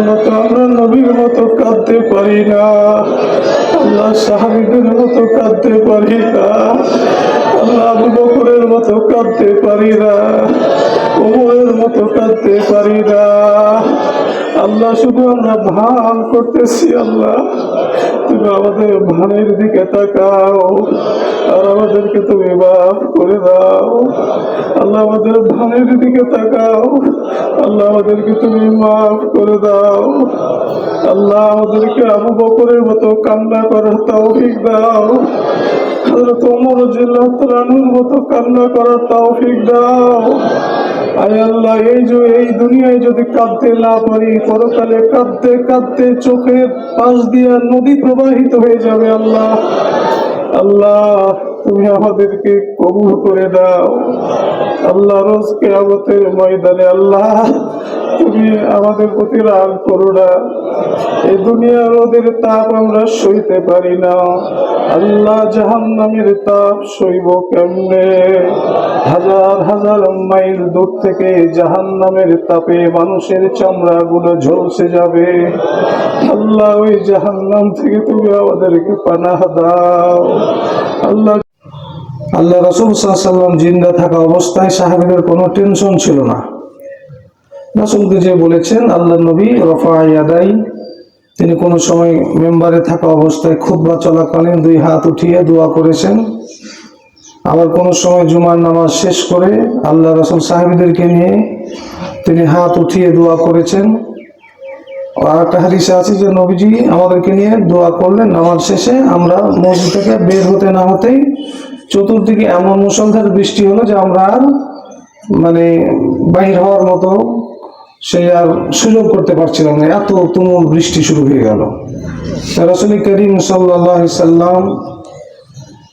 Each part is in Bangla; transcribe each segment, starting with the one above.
মতো আমরা নবীর মতো কাঁদতে পারি না, আল্লাহ সাহাবীদের মতো কাঁদতে পারি না, আল্লাহ আবু বকরের মতো কাঁদতে পারি না, ওমরের মতো কাঁদতে পারি না। আল্লাহ শুধু আমরা ভান করতেছি, আল্লাহ তুমি আমাদের ভানের দিকে তাকাও আর আমাদেরকে তুমি মাফ করে দাও। আল্লাহ আমাদের ভানের দিকে তাকাও, আল্লাহ আমাদেরকে তুমি মাফ করে দাও। আল্লাহ আমাদেরকে আবু বকরের মতো কান্না করার তৌফিক দাও, হযরত ওমর রাদিয়াল্লাহু তাআলার মতো কান্না করার তৌফিক দাও। আয় আল্লাহ, এই দুনিয়ায় যদি কাঁদতে না পারি, পরকালে কাঁদতে কাঁদতে চোখের পাশ দিয়ে নদী প্রবাহিত হয়ে যাবে। আল্লাহ আল্লাহ তুমি আমাদেরকে কবুল করে দাও। আল্লাহ রোজ কিয়ামতের ময়দানে আল্লাহ তুমি আমাদের প্রতি রাগ করো না। এই দুনিয়ার রোদের তাপ আমরা সইতে পারি না, আল্লাহ জাহান্নামের তাপ সইব কেমনে? হাজার হাজার মাইল দূর থেকে জাহান্নামের তাপে মানুষের চামড়া গুলো ঝলসে যাবে। আল্লাহ ওই জাহান্নাম থেকে তুমি আমাদেরকে পানাহ দাও। আল্লাহ রাসূল সাল্লাল্লাহু আলাইহি ওয়াসাল্লাম জিন্দা থাকা অবস্থায় সাহাবীদের কোনো টেনশন ছিল না। রাসূলকে যে বলেছেন আল্লাহ নবী রফা ইয়াদাই, তিনি কোনো সময় মেম্বারে থাকা অবস্থায় খুতবা চলাকালীন দুই হাত উঠিয়ে দোয়া করেছেন। আবার কোনো সময় জুমার নামাজ শেষ করে আল্লাহ রাসূল সাহাবীদেরকে নিয়ে তিনি হাত উঠিয়ে দোয়া করেছেন। আর একটা হাদিসে আছে যে নবীজি আমাদেরকে নিয়ে দোয়া করলেন নামাজ শেষে, আমরা মসজিদ থেকে বের হতে না হতেই চতুর্দিকে এমন মুষলধারে বৃষ্টি হলো যে আমরা আর বাহির হওয়ার মতো সে আর সুযোগ করতে পারছিলাম না, এত তুমুল বৃষ্টি শুরু হয়ে গেল। রাসূল করিম সাল্লাল্লাহু আলাইহি সাল্লাম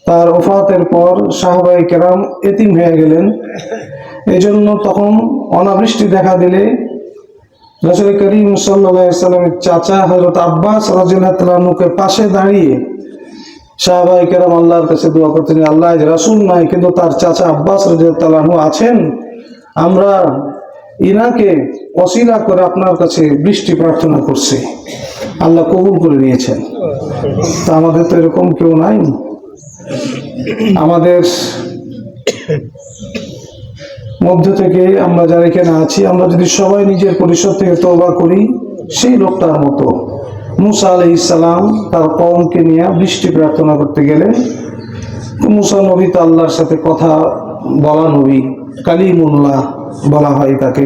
তার ওফাতের পর সাহাবায়ে কেরাম এতিম হয়ে গেলেন। এই জন্য তখন অনাবৃষ্টি দেখা দিলে রাসূল করিম সাল্লাল্লাহু আলাইহি সাল্লামের চাচা হযরত আব্বাস রাদিয়াল্লাহু তাআলা আনহুকে পাশে দাঁড়িয়ে সাহাবায়ে কেরাম আল্লাহর কাছে দোয়া করতেন, আল্লাহ রাসূল নাই কিন্তু তার চাচা আব্বাস রাদিয়াল্লাহু তাআলা আনহু আছেন, আমরা ইনাকে ওসিলা করে আপনার কাছে বৃষ্টি প্রার্থনা করছি, আল্লাহ কবুল করে নিয়েছেন। তা আমাদের তো এরকম কেউ নাই। আমাদের মধ্য থেকে আমরা যারা এখানে আছি, আমরা যদি সবাই নিজের পরিষদ থেকে তওবা করি, সেই লোকটার মতো মুসা আলাইহিস সালাম তার কওমকে নিয়ে বৃষ্টি প্রার্থনা করতে গেলেন। মুসা নবী তো আল্লাহর সাথে কথা বলা নবী, কালিমুল্লাহ বলা হয় তাকে।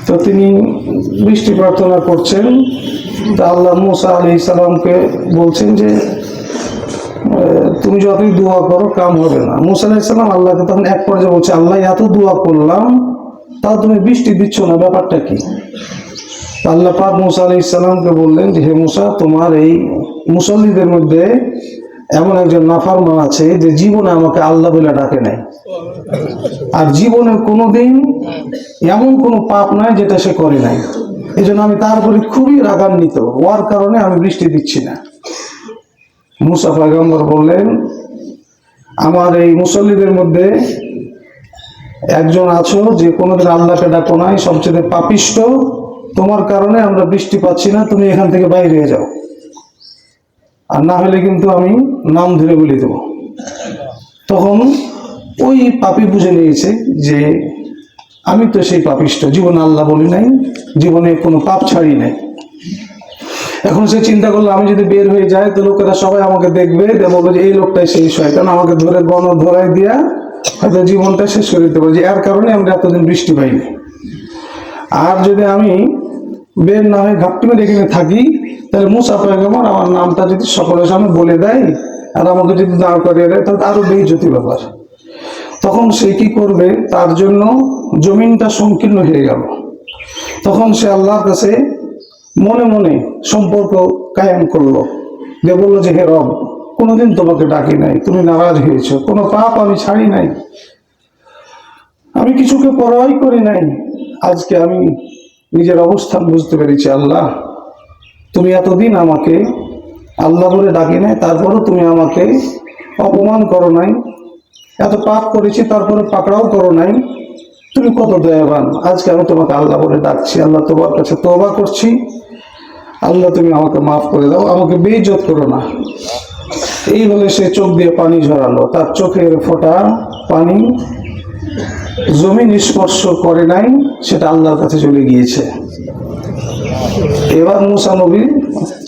তো তিনি বৃষ্টি প্রার্থনা করছেন, তা আল্লাহ মুসা আলাইহিস সালামকে বলছেন যে তুমি যতই দোয়া করো কাম হবে না। মুসা আলাইহিস সালাম আল্লাহকে তখন এক পর্যায়ে বলছে, আল্লাহ এত দোয়া করলাম তাও তুমি বৃষ্টি দিচ্ছ না, ব্যাপারটা কি? আল্লাহ পাক মুসা আলাইহিস সালামকে বললেন যে হে মুসা, তোমার এই মুসল্লিদের মধ্যে এমন একজন নাফরমান আছে যে জীবনে আমাকে আল্লাহ বলে ডাকে নাই, আর জীবনে কোনোদিন এমন কোনো পাপ নাই যেটা সে করে নাই। এই জন্য আমি তার উপরে খুবই রাগান্বিত, ওর কারণে আমি বৃষ্টি দিচ্ছি না। মুসা পয়গম্বর বললেন, আমার এই মুসল্লিদের মধ্যে একজন আছো যে কোনোদিন আল্লাহকে ডাকো নাই, সবচেয়ে পাপিষ্ট, তোমার কারণে আমরা বৃষ্টি পাচ্ছি না, তুমি এখান থেকে বাইরে হয়ে যাও, আর না হলে কিন্তু আমি নাম ধরে বলে দেব। তখন ওই পাপী বুঝে নিয়েছে যে আমি তো সেই পাপিষ্ট, জীবনে আল্লাহ বলি নাই, জীবনে কোনো পাপ ছাড়ি নাই। এখন সে চিন্তা করলো আমি যদি বের হয়ে যাই তো লোকেরা সবাই আমাকে দেখবে, বলবে যে এই লোকটাই সেই শয়তান, আমাকে ধরে ধরাই দিয়া হয়তো জীবনটা শেষ করে দিতে পারে, যে এর কারণে আমরা এতদিন বৃষ্টি পাইনি। আর যদি আমি বের না হয়ে ঘাপটি মেরে এখানে থাকি, তাহলে মুসা পয়গম্বর আমার নামটা যদি সকলের সামনে বলে দেয় আর আমাকে যদি দাঁড় করিয়ে দেয়, তাহলে আরো বেইজ্জতি ব্যাপার। তখন সে কি করবে, তার জন্য জমিনটা সংকীর্ণ হয়ে গেল। তখন সে আল্লাহর কাছে মনে মনে সম্পর্ক কায়েম করলো, যে বললো যে হে রব, কোনোদিন তোমাকে ডাকি নাই, তুমি নারাজ হয়েছো, কোনো পাপ আমি ছাড়ি নাই, আমি কিছুকে পরোয়াই করি নাই। আজকে আমি নিজের অবস্থান বুঝতে পেরেছি, আল্লাহ তুমি এতদিন আমাকে আল্লাহ বলে ডাকি নাই, তারপরও তুমি আমাকে অপমান করো নাই, এত পাপ করেছি তারপরে পাকড়াও করো নাই, তুমি কত দয়াবান, আজকে আমি তোমাকে আল্লাহ বলে ডাকছি, আল্লাহ তোমার কাছে তওবা করছি, আল্লাহ তুমি আমাকে মাফ করে দাও, আমাকে বেইজ্জত করো না। এই বলে সে চোখ দিয়ে পানি ঝরালো, তার চোখের ফোঁটা পানি জমিন স্পর্শ করে নাই, সেটা আল্লাহর কাছে চলে গিয়েছে। এবার মুসা নবী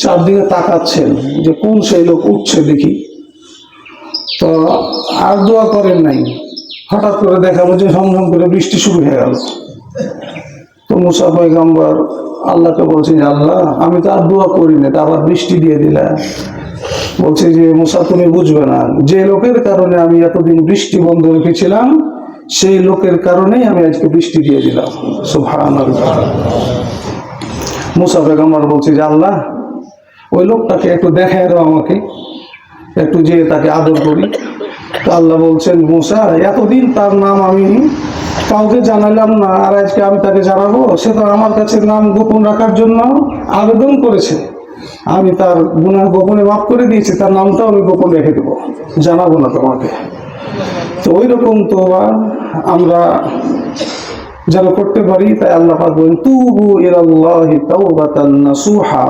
চারদিকে তাকাচ্ছেন যে কোন সেই লোক উঠছে দেখি, তো আর দোয়া করেন নাই। হঠাৎ করে দেখাবো যে ঝমঝম করে বৃষ্টি শুরু হয়ে গেল। তো মুসা পয়গম্বর আল্লাহকে বলছে যে আল্লাহ, আমি তো আর দোয়া করি না, তা আবার বৃষ্টি দিয়ে দিলা। বলছে যে মুসা, তুমি বুঝবে না, যে লোকের কারণে আমি এতদিন বৃষ্টি বন্ধ রেখেছিলাম সেই লোকের কারণেই আমি আজকে বৃষ্টি দিয়ে দিলাম। সুবহানাল্লাহ। মুসা পয়গম্বর বলছে যে আল্লাহ, ওই লোকটাকে একটু দেখায় দাও আমাকে, একটু যে তাকে আদর করি। তো আল্লাহ বলছেন, মুসা, এতদিন তার নাম আমি কাউকে জানালাম না, আর আজকে আমি তাকে জানাবো? সে তো আমার কাছে নাম গোপন রাখার জন্য আবেদন করেছে, আমি তার গুনাহ গোপনে মাফ করে দিয়েছি, তার নামটাও আমি গোপন রেখে দেবো, জানাবো না তোমাকে। তো ওই রকম তওবা আমরা যেন করতে পারি, তাই আল্লাহ পাক বলেন, তুবু ইলাল্লাহি তাওবাতান নাসুহা,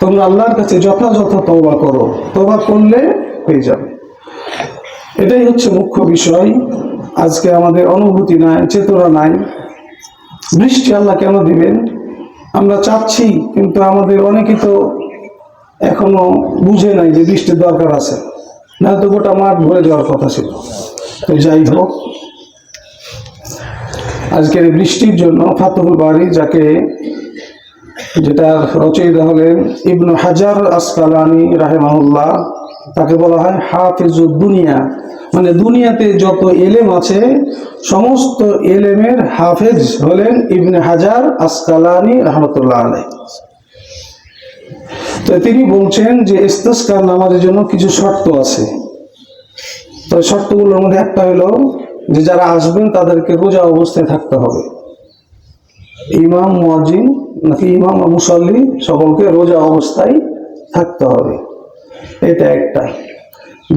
তোমরা আল্লাহর কাছে যথাযথ তওবা করো, তওবা করলে হয়ে যাবে। এটাই হচ্ছে মুখ্য বিষয়। আজকে আমাদের অনুভূতি নাই, চেতনা নাই। বৃষ্টি আল্লাহ কেন দিবেন আমরা চাচ্ছি, কিন্তু আমাদের অনেকেই তো এখনো বুঝে নাই যে বৃষ্টির দরকার আছে, না তো গোটা মাঠ ভরে যাওয়ার কথা ছিল। তো যাই হোক, আজকের বৃষ্টির জন্য ফাতহুল বারী, যেটার রচয়িতা হলেন ইবনে হাজার আসকালানী রাহিমাহুল্লাহ, তাকে বলা হয় হাফিজুদ দুনিয়া, মানে দুনিয়াতে যত এলেম আছে সমস্ত এলেমের হাফেজ হলেন ইবনে হাজার আসকালানী রাহমাতুল্লাহ আলাইহি। তো তিনি বলছেন যে ইস্তিসকার নামাজের জন্য কিছু শর্ত আছে। তো শর্তগুলোর মধ্যে একটা হলো যে যারা আসবেন তাদেরকে রোজা অবস্থায় থাকতে হবে। ইমাম, মুয়াজ্জিন নাকি ইমাম ও মুসাল্লি সকলকে রোজা অবস্থায় থাকতে হবে, এটা একটা।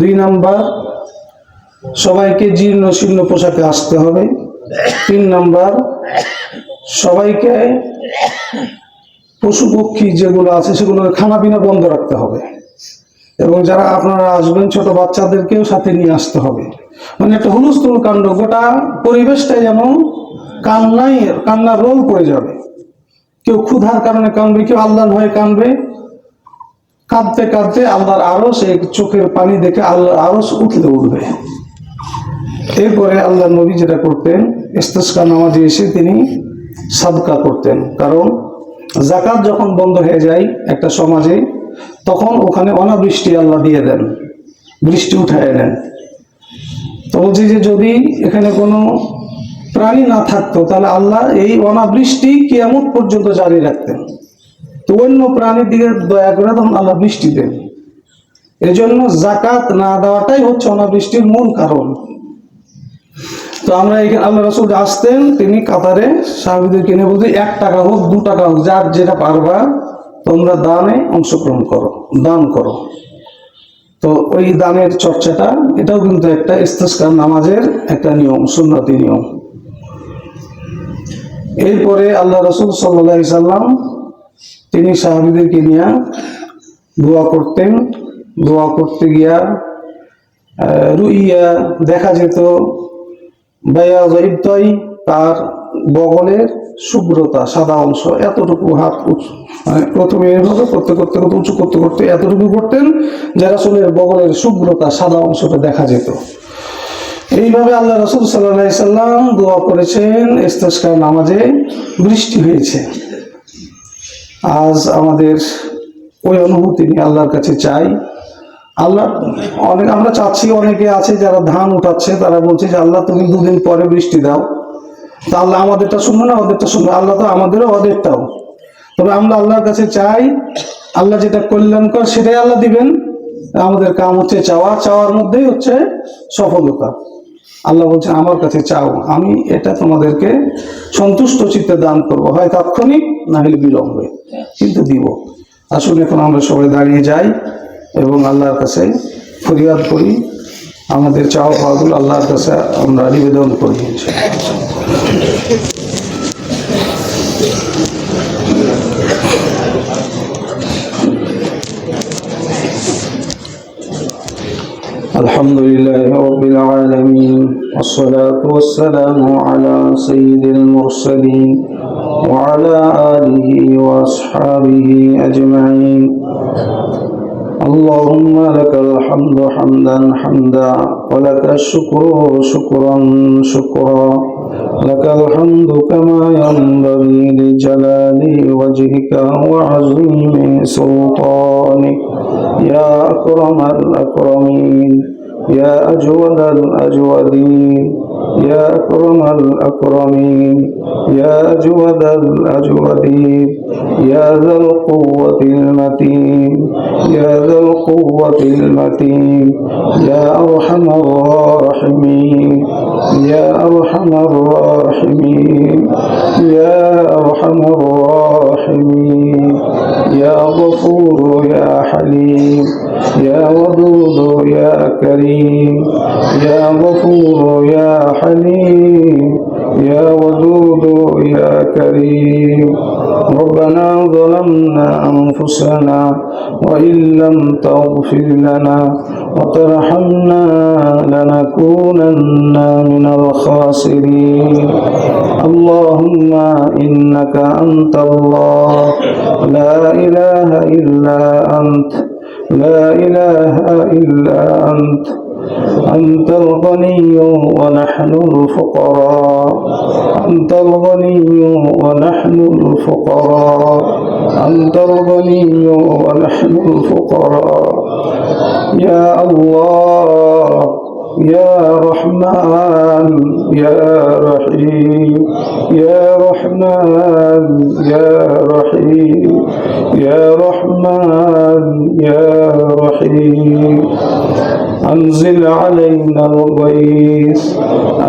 2 নাম্বার, সবাইকে জীর্ণ শীর্ণ পোশাকে আসতে হবে। 3 নাম্বার, সবাইকে পশু পক্ষী যেগুলো আছে সেগুলোর খানা পিনা বন্ধ রাখতে হবে, এবং যারা আপনারা আসবেন ছোট বাচ্চাদেরকেও সাথে নিয়ে আসতে হবে। মানে একটা হুলস্থুল কাণ্ড, গোটা পরিবেশটাই যেন কান্নার রোল পড়ে যাবে। কেউ ক্ষুধার কারণে কাঁদবে, কেউ আল্লাহর ভয়ে কাঁদবে। কাঁদতে কাঁদতে আল্লাহর আরশ, এই চোখের পানি দেখে আল্লাহর আরশ উঠবে। এরপরে আল্লাহর নবী যেটা করতেন, ইস্তিসকা নামাজে এসে তিনি সাদকা করতেন। কারণ যাকাত যখন বন্ধ হয়ে যায় একটা সমাজে, তখন ওখানে অনাবৃষ্টি আল্লাহ দিয়ে দেন, বৃষ্টি উঠায় নেন। তো বলছি যে যদি এখানে কোনো প্রাণী না থাকতো তাহলে আল্লাহ এই অনাবৃষ্টি কিয়ামত পর্যন্ত জারি রাখতেন। তো অন্য প্রাণীর দিকে দয়া করে তখন আল্লাহ বৃষ্টি দেন। এজন্য যাকাত না দেওয়াটাই হচ্ছে অনাবৃষ্টির মূল কারণ। তো আমরা এখানে আল্লাহ রাসূল আসতেন, তিনি কাতারে সাহাবীদেরকে নিয়ে বলতেন 1 টাকা হোক 2 টাকা হোক, যার যেটা পারবা তোমরা দানে অংশগ্রহণ করো, দান করো। তো ওই দানের চর্চাটা, এটাও কিন্তু একটা ইস্তিসকার নামাজের একটা নিয়ম, সুন্নতি নিয়ম। এরপরে আল্লাহ রাসূল সাল্লাল্লাহু আলাইহি সাল্লাম তিনি সাহাবীদেরকে নিয়ে দোয়া করতেন। দোয়া করতে গিয়া রুইয়া দেখা যেত বায়াজ ইবতাই, তার বগলের শুভ্রতা, সাদা অংশ এতটুকু, হাত মানে প্রথমে এভাবে করতে করতে উঁচু করতে করতে এতটুকু করতেন যে রাসূলের বগলের শুভ্রতা, সাদা অংশটা দেখা যেত। এইভাবে আল্লাহ রাসূল সাল্লাল্লাহু আলাইহি সাল্লাম দোয়া করেছেন, ইস্তিসকার নামাজে বৃষ্টি হয়েছে। আজ আমাদের ওই অনুভূতি নিয়ে আল্লাহর কাছে চাই। আল্লাহ আমরা চাচ্ছি, অনেকে আছে যারা ধান উঠাচ্ছে, তারা বলছে যে আল্লাহ তুমি 2 দিন পরে বৃষ্টি দাও। তা আল্লাহ আমাদেরটা শুনবে না, ওদেরটা শুনবে? আল্লাহ তো আমাদেরও ওদেরটাও। তবে আমরা আল্লাহর কাছে চাই, আল্লাহ যেটা কল্যাণকর সেটাই আল্লাহ দিবেন। আমাদের কাম হচ্ছে চাওয়া, চাওয়ার মধ্যেই হচ্ছে সফলতা। আল্লাহ বলছেন আমার কাছে চাও, আমি এটা তোমাদেরকে সন্তুষ্ট চিত্তে দান করবো, হয় তাৎক্ষণিক না হলে বিলম্বে, কিন্তু দিব। আসুন এখন আমরা সবাই দাঁড়িয়ে যাই এবং আল্লাহর কাছে ফরিয়াদ করি আমাদের চাওয়া পাওয়াগুলো আল্লাহর কাছে আমরা নিবেদন করি। الحمد لله رب العالمين والصلاة والسلام على سيد المرسلين وعلى آله وأصحابه أجمعين. اللهم لك الحمد حمدا حمدا ولك الشكر شكرا شكرا، لك الحمد كما ينبغي لجلال وجهك وعظيم سلطانك يا أكرم الأكرمين يا أجود الأجودين يا أكرم الأكرمين يا أجود الأجودين يا ذا القوة المتين يا ذا القوة المتين يا أرحم الراحمين يا أرحم الراحمين يا أرحم الراحمين يا غفور يا حليم يا ودود يا كريم يا غفور يا حليم يا ودود يا كريم. ربنا ظلمنا أنفسنا وإن لم تغفر لنا وترحمنا لنكونن من الخاسرين. اللهم إنك أنت الله لا إله إلا أنت لا إله إلا أنت أنت الغني ونحن الفقراء أنت الغني ونحن الفقراء أنت الغني ونحن الفقراء. يا الله يا رحمن يا رحيم يا رحمن يا رحيم يا رحمن يا رحيم. أنزل علينا الغيث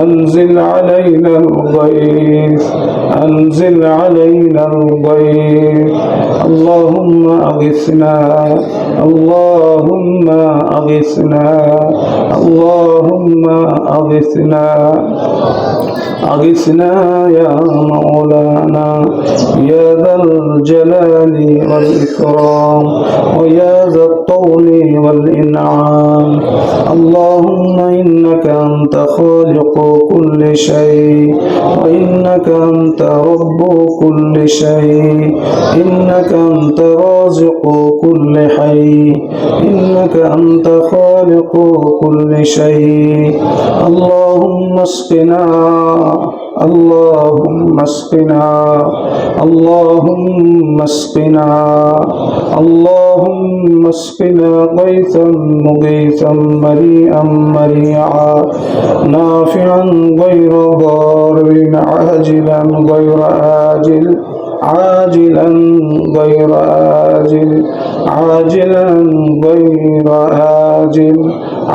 أنزل علينا الغيث أنزل علينا الغيث. اللهم أغثنا اللهم أغثنا اللهم أغثنا أغثنا يا مولانا يا ذا الجلال والإكرام ويا ذا الطول والإنعام. اللهم إنك أنت خالق كل شيء وإنك أنت رب كل شيء إنك أنت رازق كل حي إنك أنت خالق كل شيء. اللهم اسقنا اللهم اسقنا اللهم اسقنا اللهم اسقنا غيثا مغيثا مريئا مريعا نافعا غير ضار عاجلا غير آجل عاجلا غير آجل عاجلا غير آجل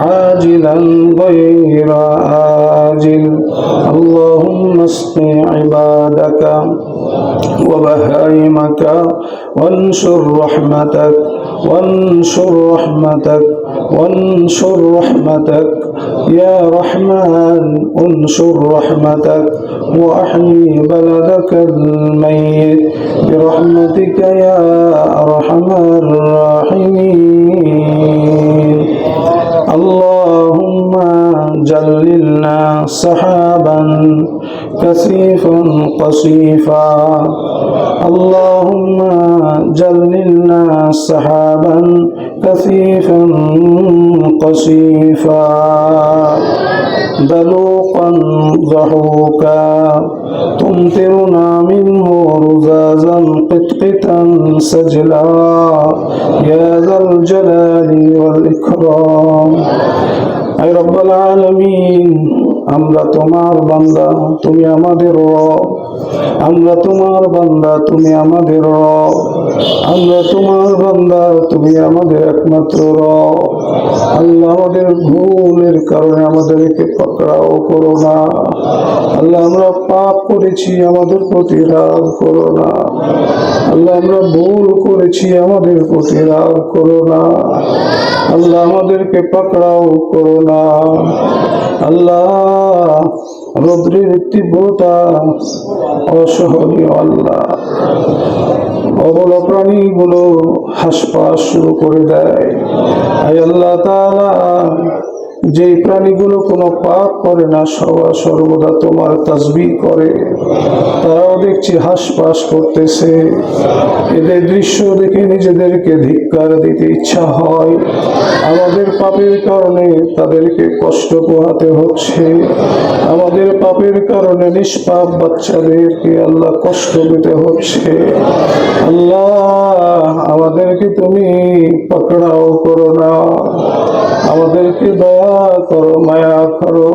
عاجلا غير آجل. اللهم اسق عبادك وبهائمك وانشر رحمتك وانشر رحمتك وانشر رحمتك يا رحمن انشر رحمتك وأحيي بلدك الميت برحمتك يا أرحم الراحمين. اللهم جللنا سحابا كثيفا قصيفا اللهم جللنا سحابا كثيفا قصيفا دلوقا ضحوكا تمطرنا منه رذاذا قطقطا سجلا يا ذا الجلال والإكرام. أي رب العالمين আমরা তোমার বান্দা তুমি আমাদের রব আমরা তোমার বান্দা তুমি আমাদের রব আমরা তোমার বান্দা তুমি আমাদের একমাত্র রব। আল্লাহ আমাদের ভুলের কারণে আমাদেরকে পাকড়াও করো না। আল্লাহ আমরা পাপ করেছি আমাদের প্রতি রাগ করো না। আল্লাহ আমরা ভুল করেছি আমাদের প্রতি রাগ করো না। আল্লাহ আমাদেরকে পাকড়াও করো না। আল্লাহ রৌদ্রের তীব্রতা অসহনীয়। আল্লাহ অবলা প্রাণীগুলো হাসপাস শুরু করে দেয়। আয় আল্লাহ তাআলা, যে প্রাণীগুলো কোনো পাপ করে না, সর্বদা তোমার তাসবিহ করে, তারাও দেখছি হাসপাস করতেছে। এদের দৃশ্য দেখে নিজেদেরকে ধিক্কার দিতে ইচ্ছা হয়। আমাদের পাপের কারণে তাদেরকে কষ্ট পোহাতে হচ্ছে। আমাদের পাপের কারণে নিষ্পাপ বাচ্চাদেরকে আল্লাহ কষ্ট দিতে হচ্ছে। আল্লাহ আমাদেরকে তুমি পাকড়াও করো না, আমাদেরকে দয়া করো, মায়া করো।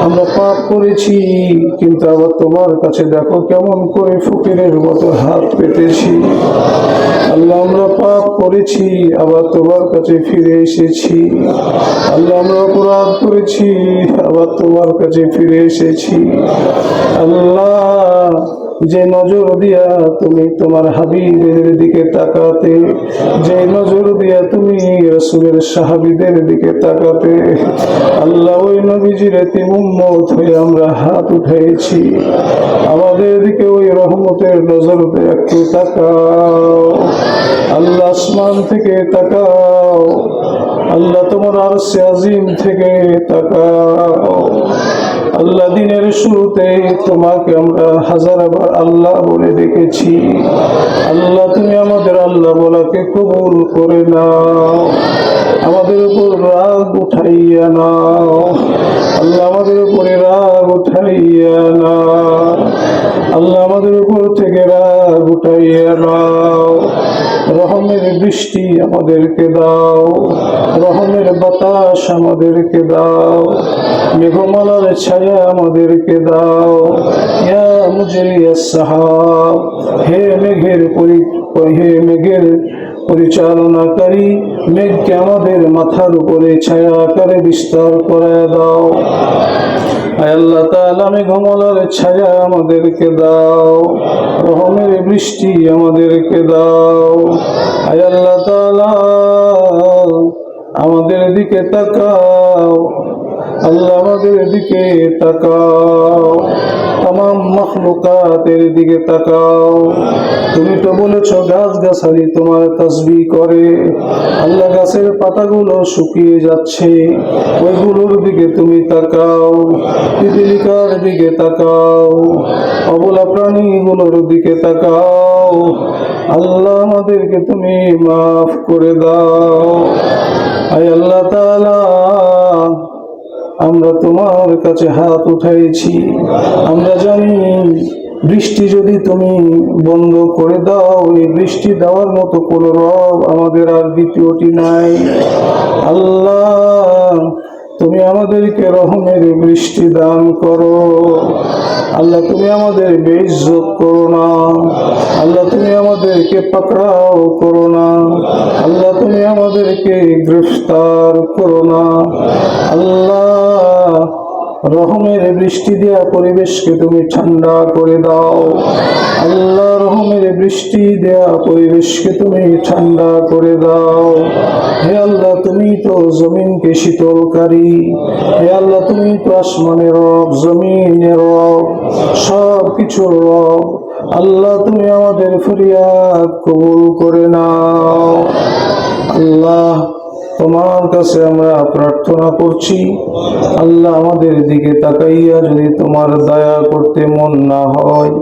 আমরা পাপ করেছি, কিন্তু আবার তোমার কাছে দেখো কেমন করে ফকিরের মতো হাত পেতেছি। আল্লাহ আমরা পাপ করেছি, আবার তোমার কাছে ফিরে এসেছি। আল্লাহ আমরা অপরাধ করেছি, আবার তোমার কাছে ফিরে এসেছি। আল্লাহ যে নজর দিয়া তুমি তোমার হাবিবের দিকে তাকাতে, যে নজর দিয়া তুমি রাসূলের সাহাবীদের দিকে তাকাতে, আল্লাহ ওই নবীজির এতিম উম্মত হয়ে আমরা হাত উঠাইছি। আমাদের দিকে ওই রহমতের নজর দিয়ে একটু তাকাও। আল্লাহ আসমান থেকে তাকাও। আল্লাহ তোমার আরশে আজিম থেকে তাকাও। আল্লাহ দিনের শুরুতে তোমাকে আমরা হাজারবার আল্লাহ বলে ডেকেছি। আল্লাহ তুমি আমাদের আল্লাহ বলাকে কবুল করে নাও, আমাদের উপর রাগ উঠাইয়া নাও। আল্লাহ আমাদের উপরে রাগ উঠাইয়া নাও। আল্লাহ আমাদের উপর থেকে রাগ উঠাইয়া নাও। রহমের বৃষ্টি আমাদেরকে দাও, রহমের বাতাস আমাদেরকে দাও, মেঘমালার ছায়া আমাদেরকে দাও। ইয়া মুজরিয়াস সাহাব, হে মেঘের পরিচালনাকারী, মেঘকে আমাদের মাথার উপরে ছায়া আকারে বিস্তার করে দাও। আয় আল্লাহ তাআলা মেঘমালার ছায়া আমাদেরকে দাও, রহমের বৃষ্টি আমাদেরকে দাও। আয় আল্লাহ তাআলা আমাদের দিকে তাকাও। আল্লাহ আমাদের দিকে তাকাও, তামাম মাখলুকাতের দিকে তাকাও। তুমি তো বলেছ গাছ গাছালি তোমার তাসবিহ করে। আল্লাহ গাছের পাতাগুলো শুকিয়ে যাচ্ছে, ওইগুলোর দিকে তুমি তাকাও। পিপিলিকার দিকে তাকাও, অবলা প্রাণীগুলোর দিকে তাকাও। আল্লাহ আমাদেরকে তুমি মাফ করে দাও। আয় আল্লাহ তাআলা, আমরা তোমার কাছে হাত উঠাইছি। আমরা জানি বৃষ্টি যদি তুমি বন্ধ করে দাও, এই বৃষ্টি দেওয়ার মতো কোন রব আমাদের আর দ্বিতীয়টি নাই। আল্লাহ তুমি আমাদেরকে রহমের বৃষ্টি দান করো। আল্লাহ তুমি আমাদের বেইজ্জত করো না। আল্লাহ তুমি আমাদেরকে পাকড়াও করো না। আল্লাহ তুমি আমাদেরকে গ্রেফতার করো না। আল্লাহ রহমের বৃষ্টি দেয়া পরিবেশকে তুমি ঠান্ডা করে দাও। আল্লাহ রহমের বৃষ্টি দেয়া পরিবেশকে তুমি ঠান্ডা করে দাও। হে আল্লাহ তুমি তো জমিনকে শীতলকারী। হে আল্লাহ তুমি তো আসমানের রব, জমিনের রব, সব কিছুর রব। আল্লাহ তুমি আমাদের ফরিয়াদ কবুল করে নাও। আল্লাহ তোমার কাছে আমরা প্রার্থনা করছি, আল্লাহ আমাদের দিকে তাকাইয়া যদি তোমার দয়া করতে মন না হয়,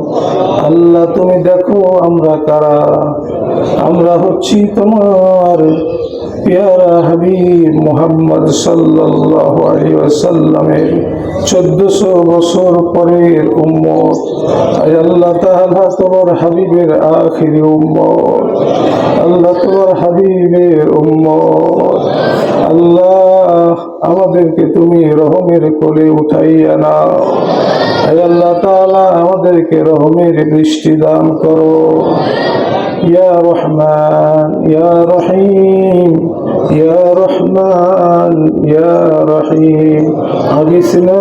আল্লাহ তুমি দেখো আমরা কারা। আমরা হচ্ছি তোমার পেয়ারা হাবিব মুহাম্মদ সাল্লাল্লাহু আলাইহি ওয়াসাল্লামের 1400 বছর পরের উম্মত। আয় আল্লাহ তাআলা তোমার হাবিবের আখিরি উম্মত। আল্লাহ তোমার হাবিবের উম্মত। আল্লাহ আমাদেরকে তুমি রহমের কোলে উঠাইয়া নাও। আয় আল্লাহ তাআলা আমাদেরকে রহমের বৃষ্টি দান করো। ইয়া রহমান ইয়া রহিম ইয়া রহমান ইয়া রহিম আগিসনা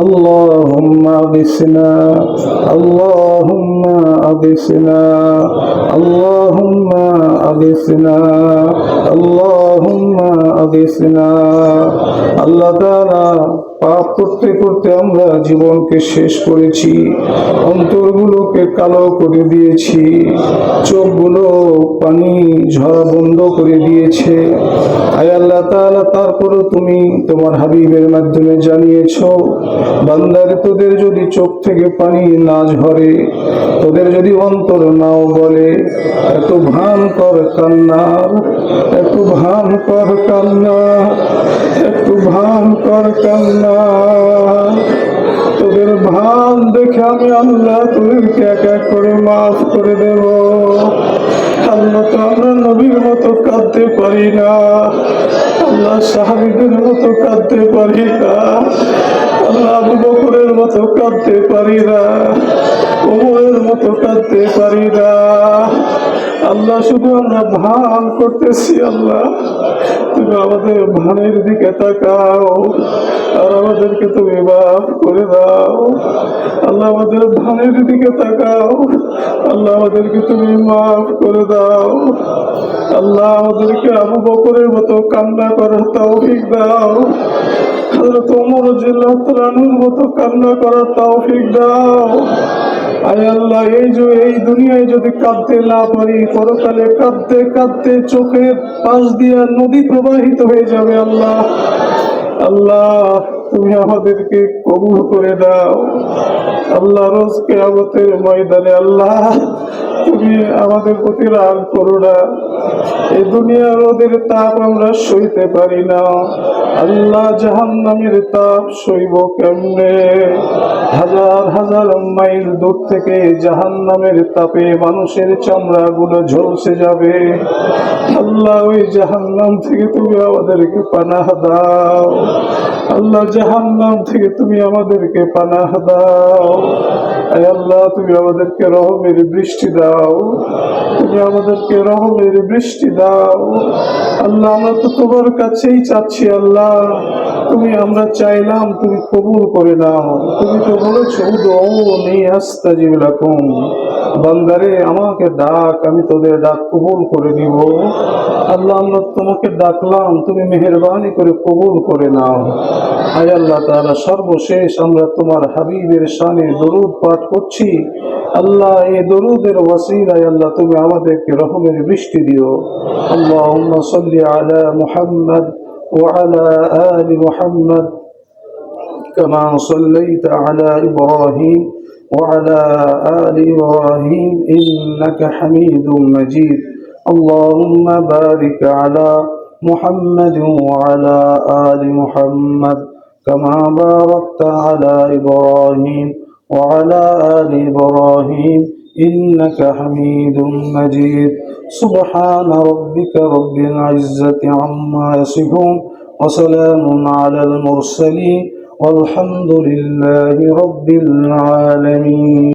আল্লাহুম্মা আগিসনা আল্লাহুম্মা আগিসনা আল্লাহুম্মা আগিসনা আল্লাহুম্মা হাদিসনা। আল্লাহ তাআলা পাপ করতে করতে আমরা জীবনকে শেষ করেছি, অন্তরগুলোকে কালো করে দিয়েছি, চোখগুলো পানি ঝরা বন্ধ করে দিয়েছে। আয় আল্লাহ তাআলা, তারপরও তুমি তোমার হাবিবের মাধ্যমে জানিয়েছো, বান্দারে তোদের যদি চোখ থেকে পানি না ঝরে, তোদের যদি অন্তর নাও বলে, এত ভয়ঙ্কর কান্না, একটু ভয়ঙ্কর কান্না, একটু ভয়ঙ্কর কান্না, তোদের ভান দেখে আমি আল্লাহ তোদেরকে এক এক করে মাফ করে দেব। আল্লাহ তো আমরা নবীর মতো কাঁদতে পারি না, আল্লাহ সাহাবীদের মতো কাঁদতে পারি না, আল্লাহ আবু বকরের মতো কাঁদতে পারি না, ওমরের মতো কাঁদতে পারি না। আল্লাহ শুধু আমরা ভান করতেছি, আল্লাহ তুমি আমাদের ভানের দিকে তাকাও আর আমাদেরকে তুমি মাফ করে দাও। আল্লাহ আমাদের ভানের দিকে তাকাও, আল্লাহ আমাদেরকে তুমি মাফ করে দাও। আল্লাহ আমাদেরকে আবু বকরের মতো কান্না করার তৌফিক দাও, হযরত ওমর রাদিয়াল্লাহু তাআলার মতো কান্না করার তৌফিক দাও। আয় আল্লাহ, এই দুনিয়ায় যদি কাঁদতে না পারি, পরকালে কাঁদতে কাঁদতে চোখের পাশ দিয়ে নদী প্রবাহিত হয়ে যাবে। আল্লাহ আল্লাহ তুমি আমাদেরকে কবুল করে দাও। আল্লাহ রোজ কিয়ামতের ময়দানে আল্লাহ তুমি আমাদের প্রতি রাগ করো না। এই দুনিয়ার রোদের তাপ আমরা সইতে পারি না, আল্লাহ জাহান্নামের তাপ সইব কেমনে? হাজার হাজার মাইল দূর থেকে জাহান্নামের তাপে মানুষের চামড়া গুলো ঝলসে যাবে। আল্লাহ ওই জাহান্নাম থেকে তুমি আমাদেরকে পানাহ দাও। আল্লাহ জাহান্নাম থেকে তুমি আমাদেরকে পানাহ দাও। আয় আল্লাহ তুমি আমাদেরকে রহমের বৃষ্টি দাও, তুমি আমাদেরকে রহমের বৃষ্টি দাও। আল্লাহ আমরা তো তোমার কাছেই চাচ্ছি, আল্লাহ তুমি আমরা চাইলাম তুমি কবুল করে নাও। তুমি তো বলেছো উদউনি আস্তাজিব লাকুম, বান্দারে আমাকে ডাক, আমি তোদের ডাক কবুল করে নিব। আল্লাহ আমরা তোমাকে ডাকলাম, তুমি মেহেরবানি করে কবুল করে নাও। আয় আল্লাহ তাআলা, সর্বশেষ আমরা তোমার হাবিবের শানে দরুদ পাঠ করছি। আল্লাহ এই দরুদের ওসিলায় আল্লাহ তুমি আমাদেরকে রহমের বৃষ্টি দিও। আল্লাহুম্মা সাল্লি আলা মুহাম্মদ ওয়া আলা আলি মুহাম্মদ কামা সাল্লাইতা আলা ইব্রাহিম وعلى آل إبراهيم إنك حميد مجيد. اللهم بارك على محمد وعلى آل محمد كما باركت على إبراهيم وعلى آل إبراهيم إنك حميد مجيد. سبحان ربك رب العزة عما يصفون وسلام على المرسلين والحمد لله رب العالمين.